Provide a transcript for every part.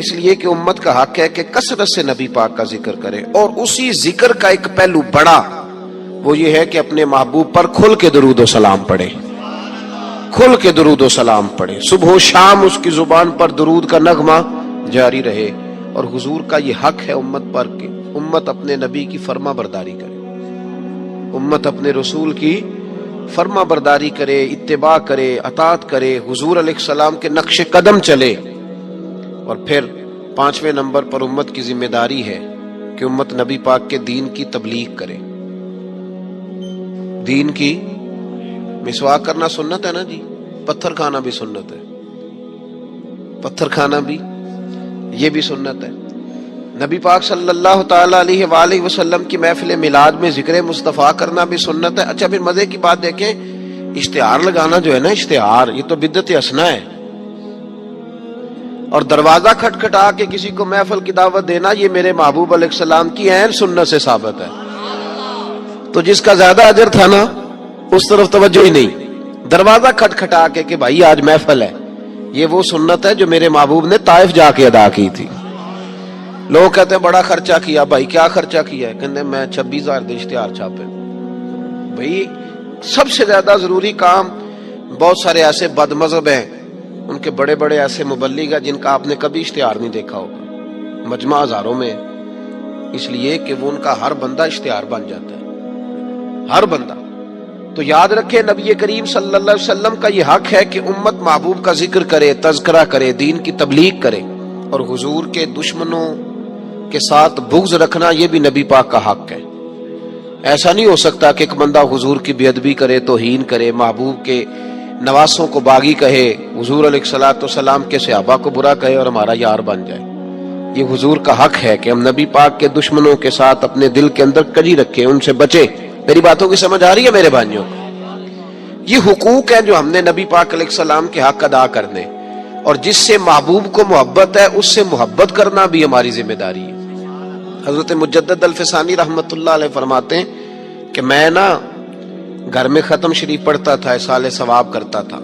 اس لیے کہ امت کا حق ہے کہ کثرت سے نبی پاک کا ذکر کرے، اور اسی ذکر کا ایک پہلو بڑا وہ یہ ہے کہ اپنے محبوب پر کھل کے درود و سلام پڑھے، کھل کے درود و سلام پڑھے، صبح و شام اس کی زبان پر درود کا نغمہ جاری رہے۔ اور حضور کا یہ حق ہے امت پر کہ امت اپنے نبی کی فرما برداری کرے، امت اپنے رسول کی فرما برداری کرے، اتباع کرے، اطاعت کرے، حضور علیہ السلام کے نقش قدم چلے۔ اور پھر 5ویں نمبر پر امت کی ذمہ داری ہے کہ امت نبی پاک کے دین کی تبلیغ کرے۔ دین کی مسواک کرنا سنت ہے نا جی، پتھر کھانا بھی سنت ہے، پتھر کھانا بھی یہ بھی سنت ہے۔ نبی پاک صلی اللہ تعالی علیہ وآلہ وسلم کی محفل میلاد میں ذکر مصطفیٰ کرنا بھی سنت ہے۔ اچھا پھر مزے کی بات دیکھیں، اشتہار لگانا جو ہے نا، اشتہار، یہ تو بدعت حسنہ ہے، اور دروازہ کھٹکھٹا کے کسی کو محفل کی دعوت دینا، یہ میرے محبوب علیہ السلام کی عین سنت سے ثابت ہے۔ تو جس کا زیادہ اجر تھا نا، اس طرف توجہ ہی نہیں، دروازہ کھٹکھٹا کے کہ بھائی آج محفل ہے، یہ وہ سنت ہے جو میرے محبوب نے طائف جا کے ادا کی تھی۔ لوگ کہتے ہیں بڑا خرچہ کیا، بھائی کیا خرچہ کیا ہے؟ کہتے ہیں میں 26,000 دے اشتہار چھاپے۔ بھائی سب سے زیادہ ضروری کام، بہت سارے ایسے بد مذہب ہیں، ان کے بڑے بڑے ایسے مبلغ ہیں جن کا آپ نے کبھی اشتہار نہیں دیکھا ہوگا، مجمع ہزاروں میں، اس لیے کہ وہ ان کا ہر بندہ اشتہار بن جاتا ہے، ہر بندہ۔ تو یاد رکھیں، نبی کریم صلی اللہ علیہ وسلم کا یہ حق ہے کہ امت محبوب کا ذکر کرے، تذکرہ کرے، دین کی تبلیغ کرے، اور حضور کے دشمنوں کے ساتھ بغض رکھنا یہ بھی نبی پاک کا حق ہے۔ ایسا نہیں ہو سکتا کہ ایک بندہ حضور کی بے ادبی کرے، توہین کرے، محبوب کے نواسوں کو باغی کہے، حضور علیہ الصلوۃ والسلام کے صحابہ کو برا کہے اور ہمارا یار بن جائے۔ یہ حضور کا حق ہے کہ ہم نبی پاک کے دشمنوں کے ساتھ اپنے دل کے اندر کجی رکھیں، ان سے بچے۔ میری باتوں کی سمجھ آ رہی ہے میرے بھائیوں؟ یہ حقوق ہیں جو ہم نے نبی پاک علیہ السلام کے حق ادا کرنے، اور جس سے محبوب کو محبت ہے اس سے محبت کرنا بھی ہماری ذمہ داری ہے۔ حضرت مجدد الفسانی رحمت اللہ علیہ فرماتے ہیں کہ میں نا گھر میں ختم شریف پڑھتا تھا، اصال ثواب کرتا تھا،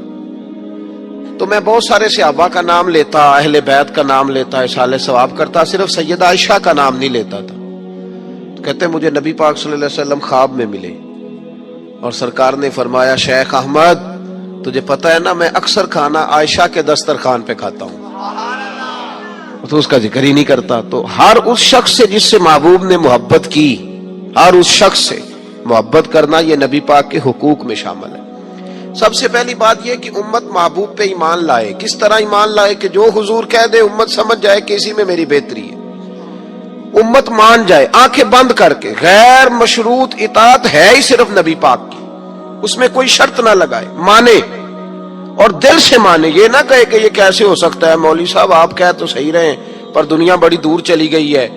تو میں بہت سارے صحابہ کا نام لیتا، اہل بیت کا نام لیتا، اصال ثواب کرتا، صرف سیدہ عائشہ کا نام نہیں لیتا تھا۔ تو کہتے ہیں مجھے نبی پاک صلی اللہ علیہ وسلم خواب میں ملے، اور سرکار نے فرمایا شیخ احمد تجھے پتہ ہے نا میں اکثر کھانا عائشہ کے دسترخوان پہ کھاتا ہوں، تو اس کا ذکر ہی نہیں کرتا۔ تو ہر اس شخص سے جس سے محبوب نے محبت کی، ہر اس شخص سے محبت کرنا یہ نبی پاک کے حقوق میں شامل ہے۔ سب سے پہلی بات یہ کہ امت محبوب پہ ایمان لائے۔ کس طرح ایمان لائے؟ کہ جو حضور کہہ دے امت سمجھ جائے کہ اسی میں میری بہتری ہے، امت مان جائے آنکھیں بند کر کے۔ غیر مشروط اطاعت ہے ہی صرف نبی پاک کی، اس میں کوئی شرط نہ لگائے، مانے اور دل سے مانے۔ یہ نہ کہے کہ یہ کیسے ہو سکتا ہے، مولوی صاحب آپ کہہ تو صحیح رہے پر دنیا بڑی دور چلی گئی ہے،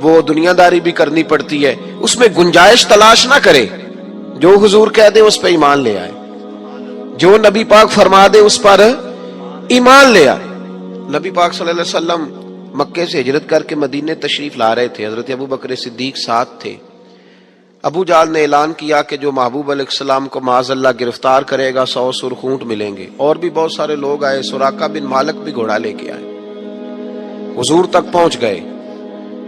وہ دنیا داری بھی کرنی پڑتی ہے، اس میں گنجائش تلاش نہ کرے۔ جو حضور کہہ دے اس پہ ایمان لے آئے، جو نبی پاک فرما دے اس پر ایمان لے آئے۔ نبی پاک صلی اللہ علیہ وسلم مکے سے ہجرت کر کے مدینے تشریف لا رہے تھے، حضرت ابو بکر صدیق ساتھ تھے۔ ابو جہل نے اعلان کیا کہ جو محبوب علیہ السلام کو معاذ اللہ گرفتار کرے گا 100 سرخ اونٹ ملیں گے، اور بھی بہت سارے لوگ آئے، سراقہ بن مالک بھی گھوڑا لے کے آئے، حضور تک پہنچ گئے۔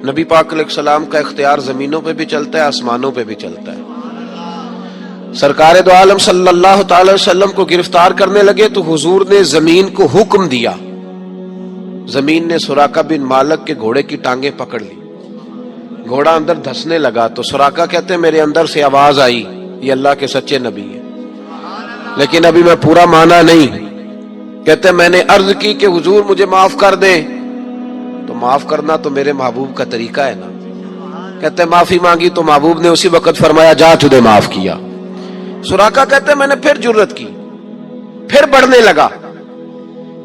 نبی پاک علیہ السلام کا اختیار زمینوں پہ بھی چلتا ہے، آسمانوں پہ بھی چلتا ہے۔ سرکار دو عالم صلی اللہ تعالی وسلم کو گرفتار کرنے لگے تو حضور نے زمین کو حکم دیا، زمین نے سراقہ بن مالک کے گھوڑے کی ٹانگیں پکڑ لی، گھوڑا اندر دھسنے لگا تو سراقہ کہتے ہیں میرے اندر سے آواز آئی یہ اللہ کے سچے نبی ہے، لیکن ابھی میں پورا مانا نہیں۔ کہتے ہیں میں نے عرض کی کہ حضور مجھے معاف کر دیں، تو معاف کرنا تو میرے محبوب کا طریقہ ہے نا۔ کہتے ہیں معافی مانگی تو محبوب نے اسی وقت فرمایا جا تجھے معاف کیا۔ سراقہ کہتے ہیں میں نے پھر جرت کی، پھر بڑھنے لگا،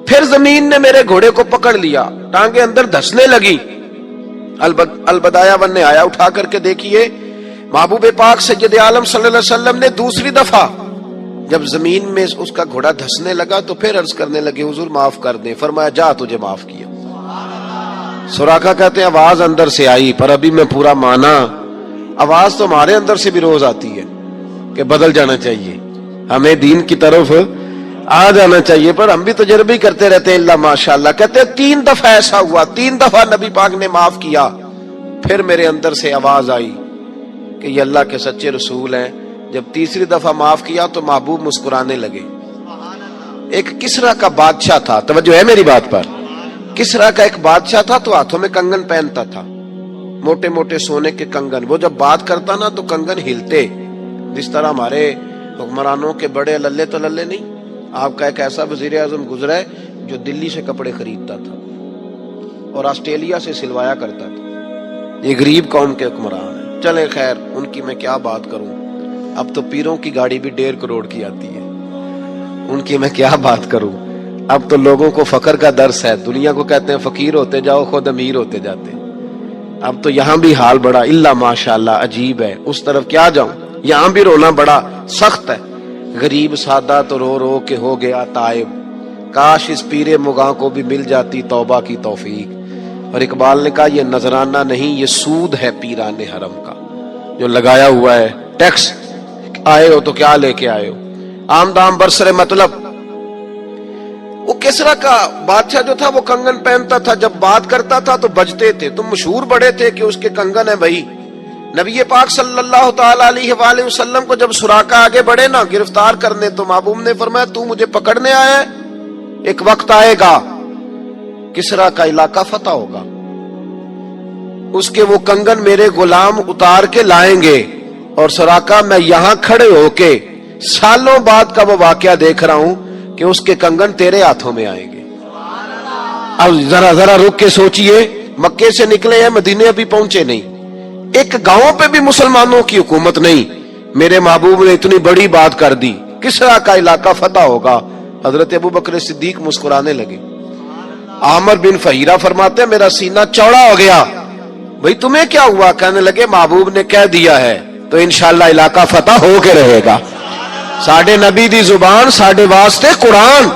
پھر زمین نے میرے گھوڑے کو پکڑ لیا، ٹانگیں اندر دھسنے لگی۔ البدایہ ون نے آیا اٹھا کر کے دیکھیے محبوب پاک سید عالم صلی اللہ علیہ وسلم نے دوسری دفعہ جب زمین میں اس کا گھوڑا دھسنے لگا تو پھر عرض کرنے لگے حضور معاف کر دیں، فرمایا جا تجھے معاف کیا۔ سراقہ کہتے ہیں آواز اندر سے آئی پر ابھی میں پورا مانا۔ آواز تو ہمارے اندر سے بھی روز آتی ہے کہ بدل جانا چاہیے، ہمیں دین کی طرف آ جانا چاہیے، پر ہم بھی تجربے کرتے رہتے ہیں اللہ ماشاءاللہ. کہتے ہیں 3 دفعہ ایسا ہوا، 3 دفعہ نبی پاک نے معاف کیا. پھر میرے اندر سے آواز آئی کہ یہ اللہ کے سچے رسول ہیں. جب تیسری دفعہ معاف کیا تو محبوب مسکرانے لگے. ایک کسرا کا بادشاہ تھا، توجہ ہے میری بات پر. کسرا کا ایک بادشاہ تھا تو ہاتھوں میں کنگن پہنتا تھا، موٹے موٹے سونے کے کنگن. وہ جب بات کرتا نا تو کنگن ہلتے، جس طرح ہمارے حکمرانوں کے بڑے للے تو للے نہیں. آپ کا ایک ایسا وزیر اعظم گزرا ہے جو دلی سے کپڑے خریدتا تھا اور آسٹریلیا سے سلوایا کرتا تھا. یہ غریب قوم کے حکمران ہیں. چلے خیر، ان کی میں کیا بات کروں. اب تو پیروں کی گاڑی بھی 1.5 کروڑ کی آتی ہے، ان کی میں کیا بات کروں. اب تو لوگوں کو فقر کا درس ہے. دنیا کو کہتے ہیں فقیر ہوتے جاؤ، خود امیر ہوتے جاتے. اب تو یہاں بھی حال بڑا اللہ ماشاءاللہ عجیب ہے. اس طرف کیا جاؤں، یہاں بھی رونا بڑا سخت ہے. غریب سادہ تو رو رو کے ہو گیا تائب، کاش اس پیر مغاں کو بھی مل جاتی توبہ کی توفیق. اور اقبال نے کہا یہ نذرانہ نہیں، یہ سود ہے پیران حرم کا جو لگایا ہوا ہے ٹیکس. آئے ہو تو کیا لے کے آئے ہو، آمدام برسر مطلب. وہ کسرا کا بادشاہ جو تھا وہ کنگن پہنتا تھا، جب بات کرتا تھا تو بجتے تھے. تو مشہور بڑے تھے کہ اس کے کنگن ہیں بھائی. نبی پاک صلی اللہ تعالی علیہ وآلہ وسلم کو جب سراقہ آگے بڑھے نا گرفتار کرنے، تو محبوب نے فرمایا تو مجھے پکڑنے آیا ہے، ایک وقت آئے گا کسرا کا علاقہ فتح ہوگا، اس کے وہ کنگن میرے غلام اتار کے لائیں گے، اور سراقہ میں یہاں کھڑے ہو کے سالوں بعد کا وہ واقعہ دیکھ رہا ہوں کہ اس کے کنگن تیرے ہاتھوں میں آئیں گے. اب ذرا رک کے سوچئے، مکے سے نکلے ہیں، مدینے ابھی پہنچے نہیں، ایک گاؤں پہ بھی مسلمانوں کی حکومت نہیں. میرے محبوب نے اتنی بڑی بات کر دی، کسرا کا علاقہ فتح ہوگا. حضرت ابو بکر صدیق مسکرانے لگے. عامر بن فہیرہ فرماتے ہیں میرا سینہ چوڑا ہو گیا. بھئی تمہیں کیا ہوا؟ کہنے لگے محبوب نے کہہ دیا ہے تو انشاءاللہ علاقہ فتح ہو کے رہے گا. ساڈے نبی دی زبان، ساڈے واسطے قرآن.